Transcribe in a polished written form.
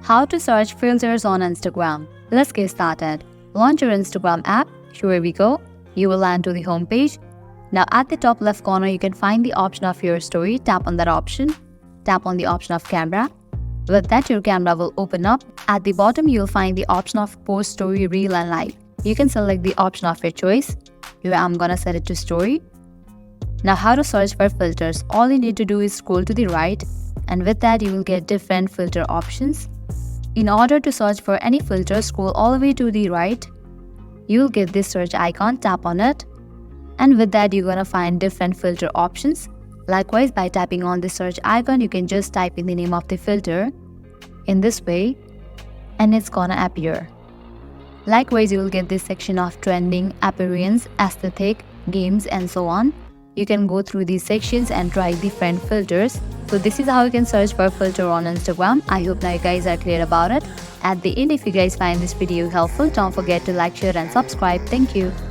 How to search filters on Instagram. Let's get started. Launch your Instagram app. Here we go. You will land to the home page. Now at the top left corner, you can find the option of your story. Tap on that option. Tap on the option of camera. With that, your camera will open up. At the bottom, you'll find the option of post, story, reel and live. You can select the option of your choice. Here I'm gonna set it to story. Now how to search for filters. All you need to do is scroll to the right, and with that you will get different filter options. In order to search for any filter, scroll all the way to the right. You'll get this search icon, tap on it, and with that you're gonna find different filter options. Likewise, by tapping on the search icon, you can just type in the name of the filter in this way and it's gonna appear. Likewise, you will get this section of trending, appearance, aesthetic, games and so on. You can go through these sections and try different filters. So this is how you can search for a filter on Instagram. I hope now you guys are clear about it. At the end, if you guys find this video helpful, don't forget to like, share and subscribe. Thank you.